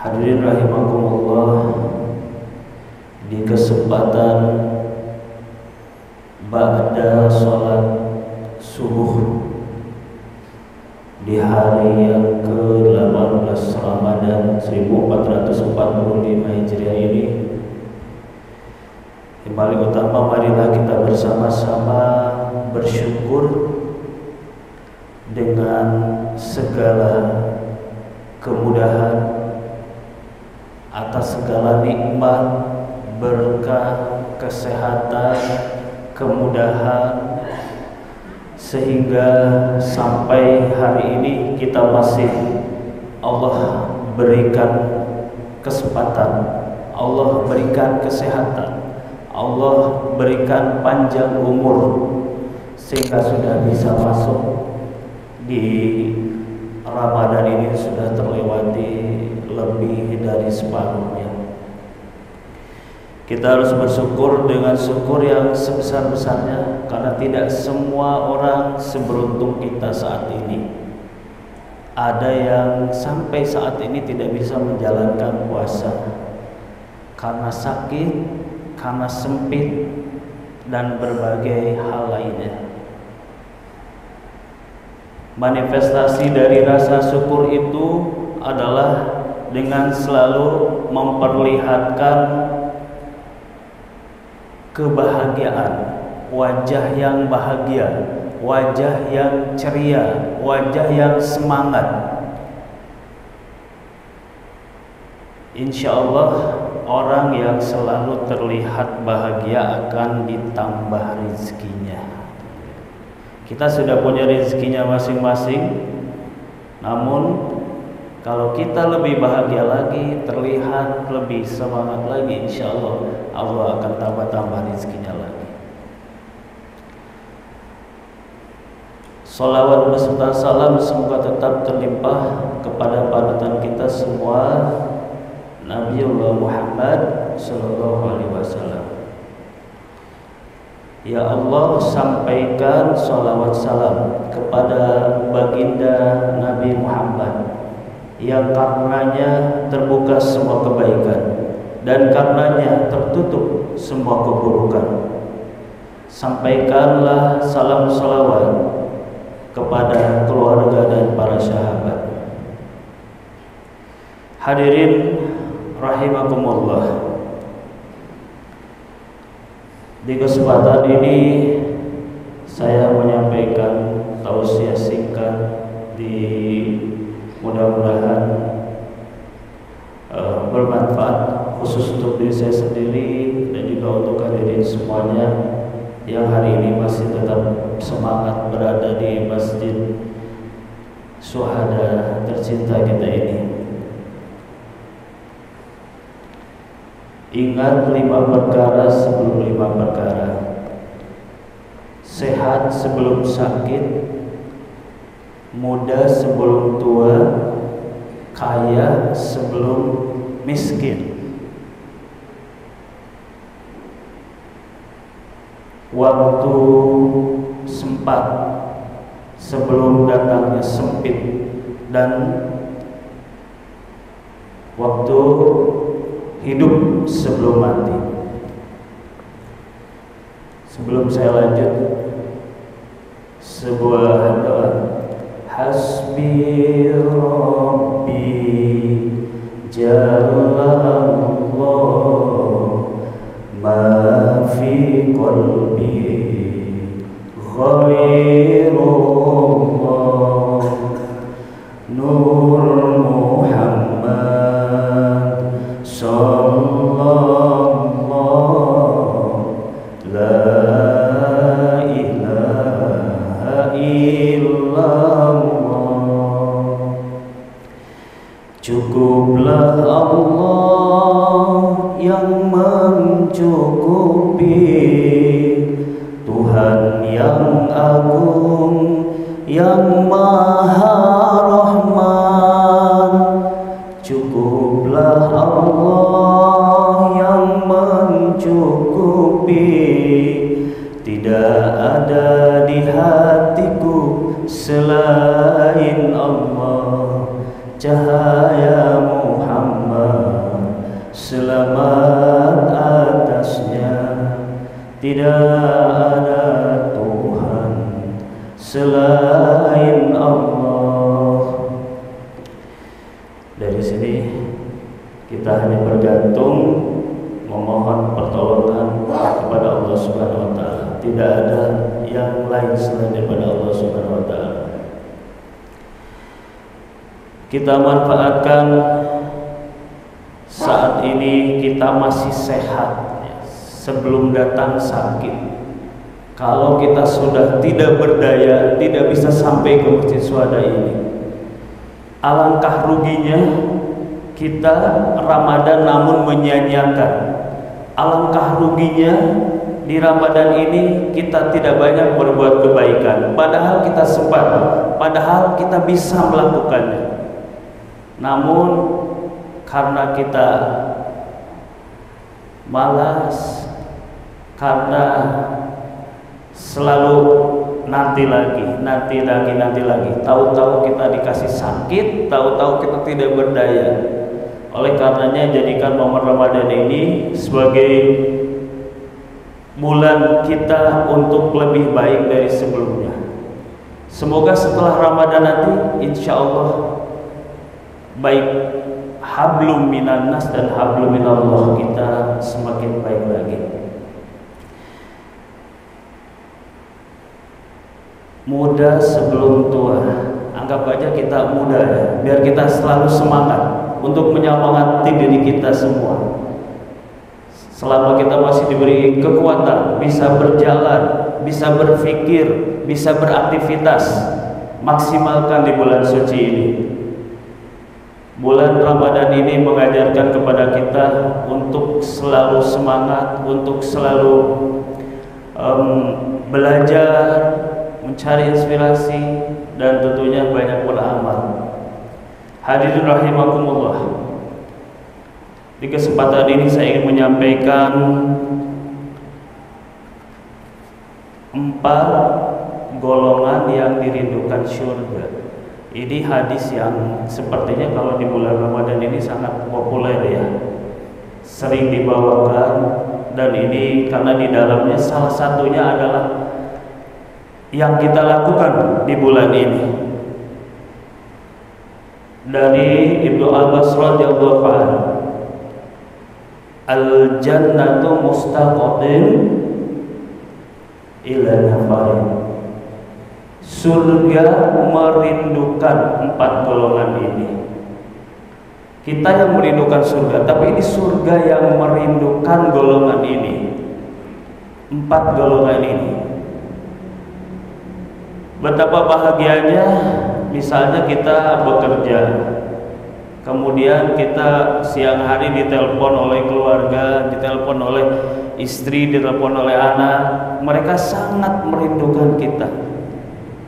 Hadirin rahimakumullah, di kesempatan ba'da sholat subuh di hari yang ke-18 Ramadan 1445 Hijriah ini, yang paling utama marilah kita bersama-sama bersyukur dengan segala kemudahan atas segala nikmat, berkah, kesehatan, kemudahan, sehingga sampai hari ini kita masih Allah berikan kesempatan, Allah berikan kesehatan, Allah berikan panjang umur, sehingga sudah bisa masuk di Ramadan ini, sudah terlewati lebih dari separuhnya. Kita harus bersyukur dengan syukur yang sebesar-besarnya, karena tidak semua orang seberuntung kita saat ini. Ada yang sampai saat ini tidak bisa menjalankan puasa karena sakit, karena sempit, dan berbagai hal lainnya. Manifestasi dari rasa syukur itu adalah dengan selalu memperlihatkan kebahagiaan, wajah yang bahagia, wajah yang ceria, wajah yang semangat. Insya Allah orang yang selalu terlihat bahagia akan ditambah rezekinya. Kita sudah punya rezekinya masing-masing, namun kalau kita lebih bahagia lagi, terlihat lebih semangat lagi, insya Allah Allah akan tambah-tambah rezekinya lagi. Salawat beserta salam semoga tetap terlimpah kepada panutan kita semua, Nabiullah Muhammad sallallahu alaihi wasallam. Ya Allah, sampaikan salawat salam kepada baginda Nabi Muhammad yang karenanya terbuka semua kebaikan dan karenanya tertutup semua keburukan. Sampaikanlah salam salawat kepada keluarga dan para sahabat. Hadirin rahimakumullah, di kesempatan ini saya menyampaikan tausiah singkat, mudah-mudahan bermanfaat khusus untuk diri saya sendiri dan juga untuk hadirin semuanya yang hari ini masih tetap semangat berada di Masjid Syuhada tercinta kita ini. Ingat 5 perkara sebelum 5 perkara. Sehat sebelum sakit, muda sebelum tua, kaya sebelum miskin. Waktu sempat sebelum datangnya sempit, dan waktu hidup sebelum mati. Sebelum saya lanjut, sebuah doa. Hasbi Rabbi Jalallah ma fi qalbi ghairullah Nur Muhammad sallallahu la ilaha illallah. Cukuplah Allah yang mencukupi, Tuhan yang agung, yang maha rahman. Cukuplah Allah yang mencukupi, tidak ada di hatiku selain Allah. Cahaya Muhammad tidak ada Tuhan selain Allah. Dari sini kita hanya bergantung memohon pertolongan kepada Allah Subhanahu wa taala. Tidak ada yang lain selain daripada Allah Subhanahu wa taala. Kita manfaatkan saat ini kita masih sehat sebelum datang sakit. Kalau kita sudah tidak berdaya, tidak bisa sampai ke masjid Syuhada ini, alangkah ruginya kita Ramadan namun menyia-nyiakan. Alangkah ruginya di Ramadan ini kita tidak banyak berbuat kebaikan, padahal kita sempat, padahal kita bisa melakukannya. Namun karena kita malas, karena selalu nanti lagi, tahu-tahu kita dikasih sakit, tahu-tahu kita tidak berdaya. Oleh karenanya jadikan momen Ramadan ini sebagai bulan kita untuk lebih baik dari sebelumnya. Semoga setelah Ramadan nanti insya Allah baik hablum minan nas dan hablum minallah kita semakin baik lagi. Muda sebelum tua, anggap aja kita muda ya, biar kita selalu semangat untuk menyemangati diri kita semua. Selama kita masih diberi kekuatan, bisa berjalan, bisa berpikir, bisa beraktivitas, maksimalkan di bulan suci ini. Bulan Ramadan ini mengajarkan kepada kita untuk selalu semangat, untuk selalu belajar, mencari inspirasi, dan tentunya banyak beramal. Hadirin rahimakumullah, di kesempatan ini saya ingin menyampaikan 4 golongan yang dirindukan surga. Ini hadis yang sepertinya kalau di bulan Ramadan ini sangat populer ya, sering dibawakan, dan ini karena di dalamnya salah satunya adalah yang kita lakukan di bulan ini. Dari Ibnu Abbas radhiyallahu anhu, al-jannatu mustaqim ila nafarin. Surga merindukan 4 golongan ini. Kita yang merindukan surga, tapi ini surga yang merindukan golongan ini. 4 golongan ini. Betapa bahagianya misalnya kita bekerja, kemudian kita siang hari ditelepon oleh keluarga, ditelepon oleh istri, ditelepon oleh anak. Mereka sangat merindukan kita.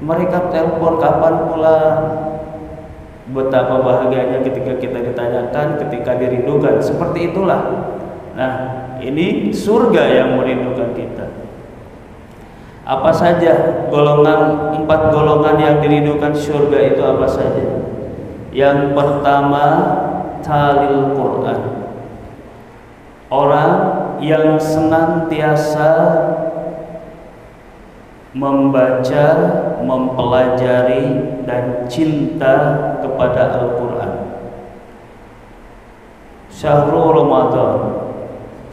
Mereka telepon kapan pulang. Betapa bahagianya ketika kita ditanyakan, ketika dirindukan. Seperti itulah. Nah, ini surga yang merindukan kita. Apa saja golongan, 4 golongan yang dirindukan surga itu apa saja? Yang pertama, talil Quran. Orang yang senantiasa membaca, mempelajari, dan cinta kepada Al-Quran. Syahrul Ramadan,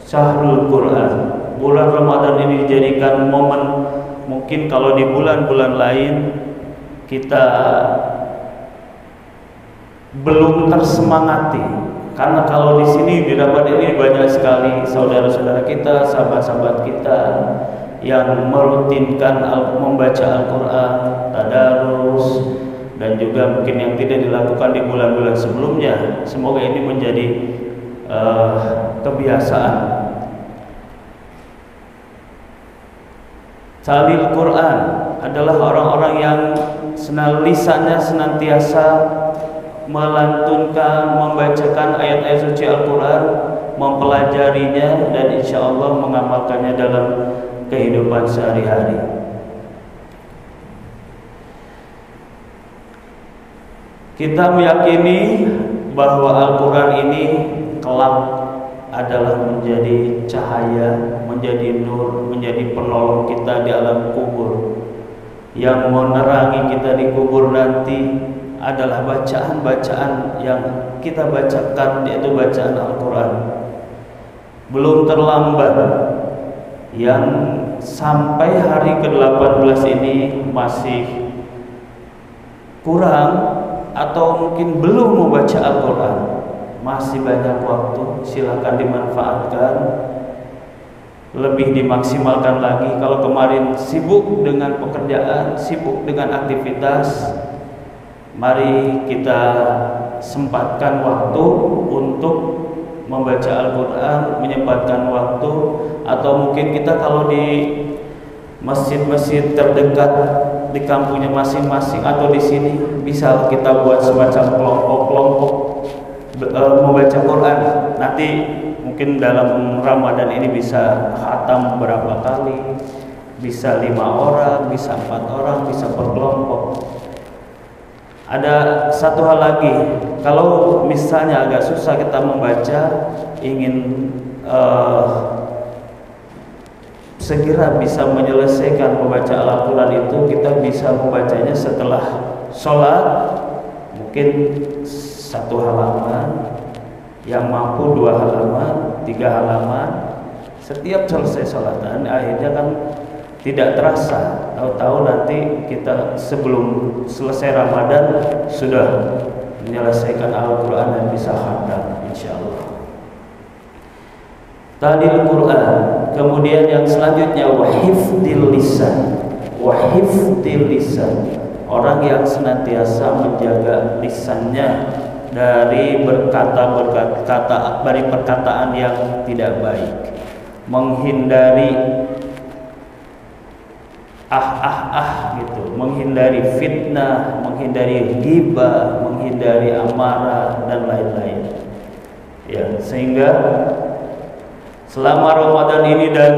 Syahrul Quran. Bulan Ramadan ini dijadikan momen, mungkin kalau di bulan-bulan lain kita belum tersemangati, karena kalau di sini di Ramadan ini banyak sekali saudara-saudara kita, sahabat-sahabat kita yang merutinkan membaca Al-Quran, tadarus, dan juga mungkin yang tidak dilakukan di bulan-bulan sebelumnya. Semoga ini menjadi kebiasaan. Talil Quran adalah orang-orang yang lisannya senantiasa melantunkan, membacakan ayat-ayat suci Al-Quran, mempelajarinya, dan insya Allah mengamalkannya dalam kehidupan sehari-hari. Kita meyakini bahwa Al-Quran ini kelak adalah menjadi cahaya, menjadi nur, menjadi penolong kita di alam kubur. Yang menerangi kita di kubur nanti adalah bacaan-bacaan yang kita bacakan, yaitu bacaan Al-Quran. Belum terlambat, yang sampai hari ke-18 ini masih kurang atau mungkin belum membaca Al-Quran, masih banyak waktu, silakan dimanfaatkan, lebih dimaksimalkan lagi. Kalau kemarin sibuk dengan pekerjaan, sibuk dengan aktivitas, mari kita sempatkan waktu untuk membaca Al-Quran, menyempatkan waktu. Atau mungkin kita kalau di masjid-masjid terdekat di kampungnya masing-masing atau di sini bisa kita buat semacam kelompok-kelompok membaca Quran. Nanti mungkin dalam Ramadan ini bisa khatam berapa kali, bisa 5 orang, bisa 4 orang, bisa per kelompok. Ada satu hal lagi, kalau misalnya agak susah kita membaca, ingin segera bisa menyelesaikan membaca Al-Quran itu, kita bisa membacanya setelah sholat, mungkin 1 halaman, yang mampu 2 halaman, 3 halaman, setiap selesai sholat. Dan akhirnya kan tidak terasa, tahu-tahu nanti kita sebelum selesai Ramadan sudah menyelesaikan Al-Quran dan bisa khatam insyaallah. Tadi Al-Quran, kemudian yang selanjutnya wahifdil lisan. Wahifdil lisan, orang yang senantiasa menjaga lisannya dari berkata-kata, dari perkataan yang tidak baik, menghindari gitu, menghindari fitnah, menghindari ghibah, menghindari amarah dan lain-lain. Ya, sehingga selama Ramadan ini dan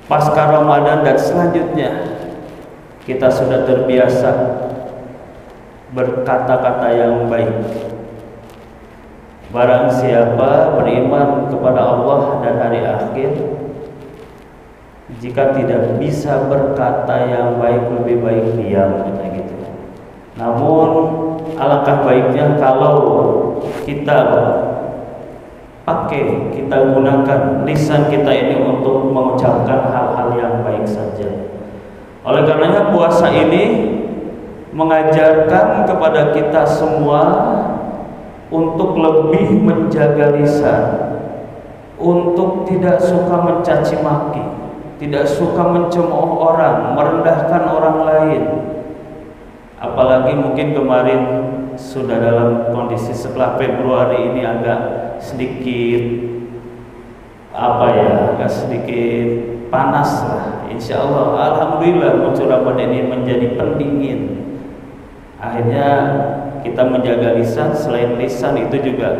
pasca Ramadan dan selanjutnya kita sudah terbiasa berkata-kata yang baik. Barang siapa beriman kepada Allah dan hari akhir, jika tidak bisa berkata yang baik, lebih baik diam, gitu. Namun alangkah baiknya kalau kita gunakan lisan kita ini untuk mengucapkan hal-hal yang baik saja. Oleh karenanya puasa ini mengajarkan kepada kita semua untuk lebih menjaga lisan, untuk tidak suka mencaci maki, tidak suka mencemooh orang, merendahkan orang lain. Apalagi mungkin kemarin sudah dalam kondisi setelah Februari ini agak sedikit agak sedikit panas lah. Insya Allah, alhamdulillah muncul Ramadan ini menjadi pendingin. Akhirnya kita menjaga lisan. Selain lisan itu juga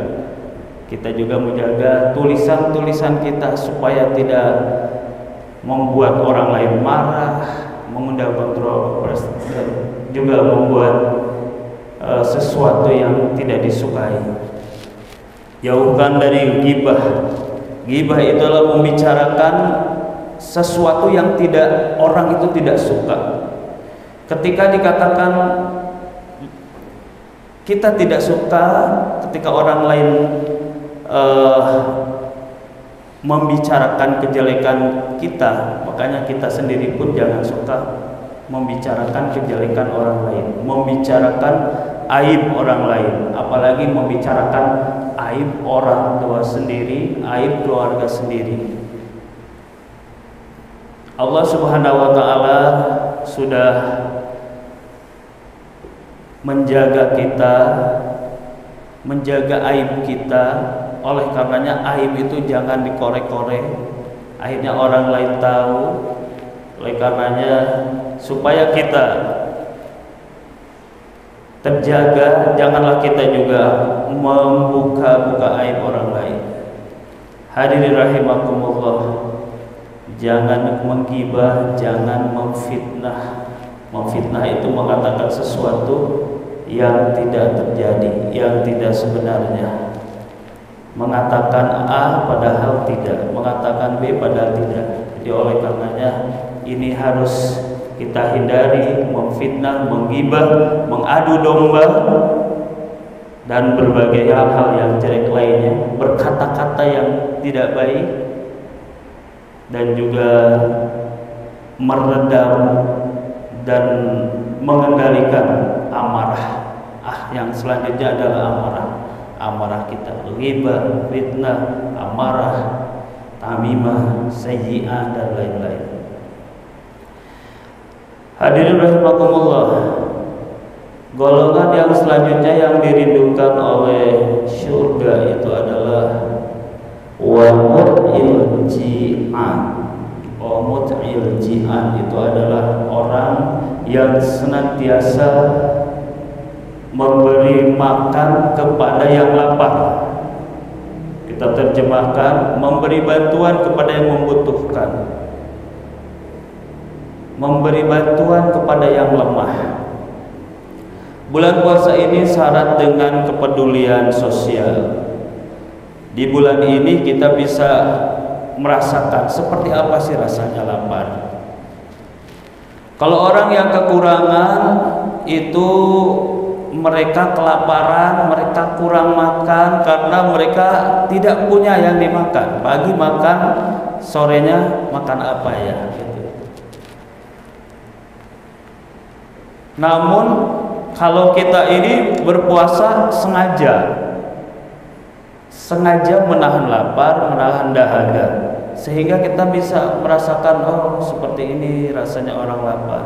kita juga menjaga tulisan-tulisan kita supaya tidak membuat orang lain marah, mengundang kontroversi, dan juga membuat sesuatu yang tidak disukai. Jauhkan dari ghibah. Ghibah itu adalah membicarakan sesuatu yang orang itu tidak suka. Ketika dikatakan kita tidak suka ketika orang lain membicarakan kejelekan kita, makanya kita sendiri pun jangan suka membicarakan kejelekan orang lain, membicarakan aib orang lain, apalagi membicarakan aib orang tua sendiri, aib keluarga sendiri. Allah Subhanahu wa taala sudah menjaga kita, menjaga aib kita. Oleh karenanya aib itu jangan dikorek-korek, akhirnya orang lain tahu. Oleh karenanya supaya kita terjaga, janganlah kita juga membuka-buka aib orang lain. Hadirin rahimakumullah, jangan menggibah, jangan memfitnah. Memfitnah itu mengatakan sesuatu yang tidak terjadi, yang tidak sebenarnya. mengatakan A padahal tidak, mengatakan B padahal tidak. Jadi oleh karenanya ini harus kita hindari memfitnah, menggibah, mengadu domba dan berbagai hal-hal yang jelek lainnya, berkata-kata yang tidak baik, dan juga meredam dan mengendalikan amarah. Yang selanjutnya adalah amarah. Amarah kita ghibah, fitnah, amarah, tamimah, sayyi'ah dan lain-lain. Hadirin rahimakumullah, golongan yang selanjutnya yang dirindukan oleh surga itu adalah wa mut'il ji'an. Wa mut'il ji'an itu adalah orang yang senantiasa memberi makan kepada yang lapar. Kita terjemahkan memberi bantuan kepada yang membutuhkan, memberi bantuan kepada yang lemah. Bulan puasa ini syarat dengan kepedulian sosial. Di bulan ini kita bisa merasakan seperti apa sih rasanya lapar. Kalau orang yang kekurangan itu mereka kelaparan, mereka kurang makan karena mereka tidak punya yang dimakan. Pagi makan, sorenya makan apa ya? Gitu. Namun kalau kita ini berpuasa sengaja menahan lapar, menahan dahaga, sehingga kita bisa merasakan seperti ini rasanya orang lapar.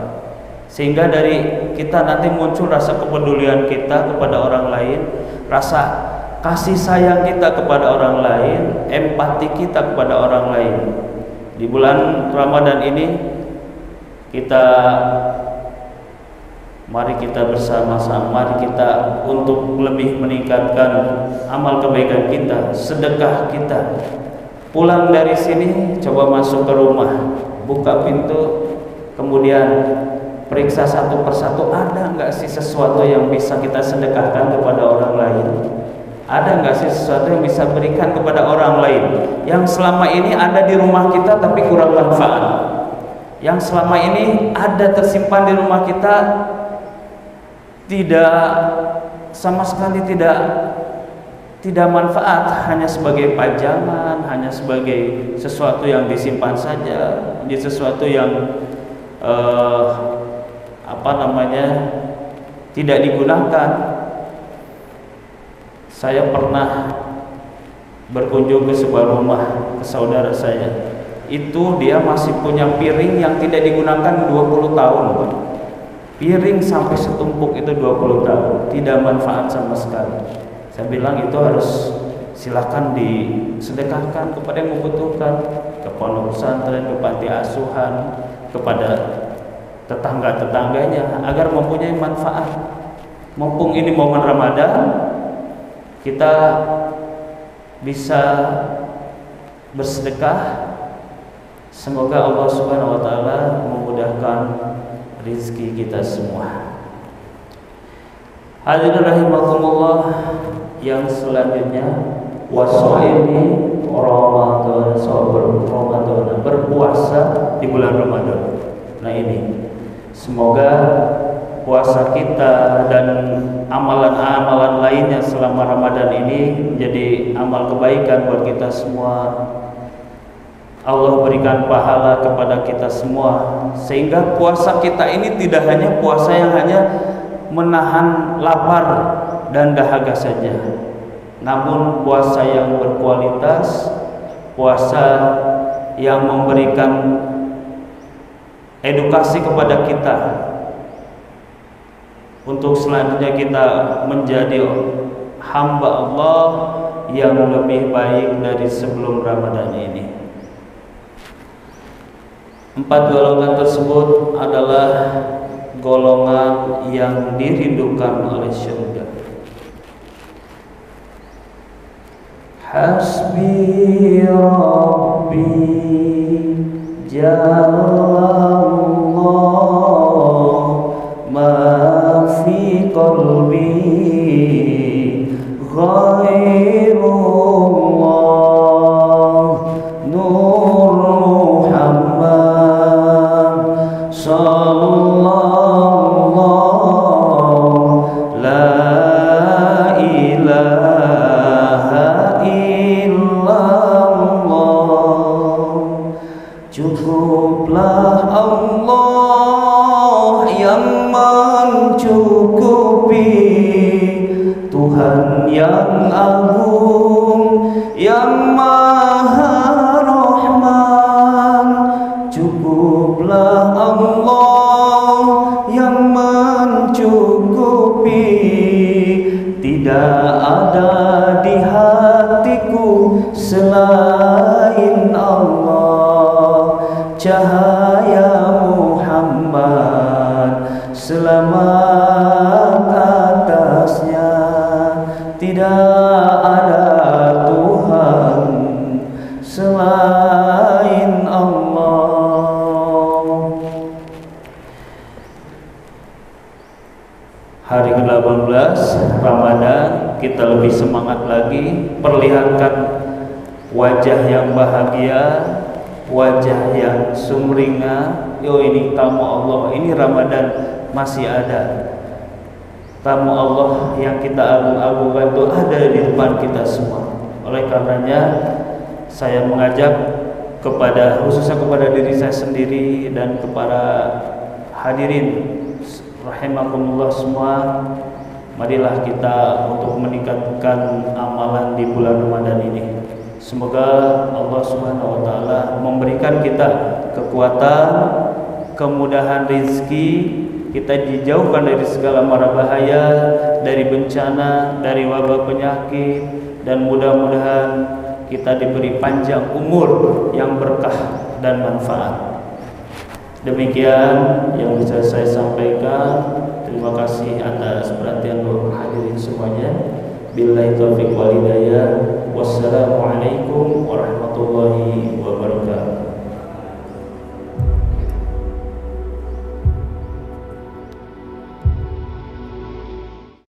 Sehingga dari kita nanti muncul rasa kepedulian kita kepada orang lain, rasa kasih sayang kita kepada orang lain, empati kita kepada orang lain. Di bulan Ramadan ini mari kita bersama-sama, mari kita untuk lebih meningkatkan amal kebaikan kita, sedekah kita. Pulang dari sini coba masuk ke rumah, buka pintu, kemudian periksa satu persatu, ada nggak sih sesuatu yang bisa kita sedekahkan kepada orang lain? Ada nggak sih sesuatu yang bisa berikan kepada orang lain yang selama ini ada di rumah kita tapi kurang manfaat, yang selama ini ada tersimpan di rumah kita tidak sama sekali tidak manfaat, hanya sebagai pajangan, hanya sebagai sesuatu yang disimpan saja, menjadi sesuatu yang tidak digunakan. Saya pernah berkunjung ke sebuah rumah ke saudara saya. Itu dia masih punya piring yang tidak digunakan 20 tahun. Piring sampai setumpuk itu 20 tahun, tidak manfaat sama sekali. Saya bilang itu harus silakan disedekahkan kepada yang membutuhkan, ke pondok pesantren, ke panti asuhan, kepada tetangga-tetangganya agar mempunyai manfaat. Mumpung ini momen Ramadan, kita bisa bersedekah. Semoga Allah Subhanahu wa taala memudahkan rezeki kita semua. Hadirin rahimakumullah, yang selanjutnya wasoimi Ramadan, Ramadan, berpuasa di bulan Ramadan. Nah ini, semoga puasa kita dan amalan-amalan lainnya selama Ramadan ini menjadi amal kebaikan buat kita semua. Allah berikan pahala kepada kita semua, sehingga puasa kita ini tidak hanya puasa yang hanya menahan lapar dan dahaga saja, namun puasa yang berkualitas, puasa yang memberikan edukasi kepada kita untuk selanjutnya kita menjadi hamba Allah yang lebih baik dari sebelum Ramadan ini. 4 golongan tersebut adalah golongan yang dirindukan oleh surga. Hasbi Rabbi Jallallah ma fi qalbi ghairullah Cukuplah Allah yang mencukupi, Tuhan yang agung, yang maha rahman. Cukuplah Allah yang mencukupi, tidak ada di hatiku selain Allah. Cahaya Muhammad, selamat atasnya. Tidak ada Tuhan selain Allah. Hari ke-18 Ramadan, kita lebih semangat lagi, perlihatkan wajah yang bahagia, wajah yang sumringah. Yo, ini tamu Allah, ini Ramadan masih ada. Tamu Allah yang kita agung-agungkan itu ada di depan kita semua. Oleh karenanya saya mengajak kepada, khususnya kepada diri saya sendiri dan kepada hadirin rahimakumullah semua, marilah kita untuk meningkatkan amalan di bulan Ramadan ini. Semoga Allah Subhanahu wa taala memberikan kita kekuatan, kemudahan rezeki, kita dijauhkan dari segala mara bahaya, dari bencana, dari wabah penyakit, dan mudah-mudahan kita diberi panjang umur yang berkah dan manfaat. Demikian yang bisa saya sampaikan. Terima kasih atas perhatian hadirin semuanya. Billahi taufiq wal hidayah. Wassalamualaikum warahmatullahi wabarakatuh.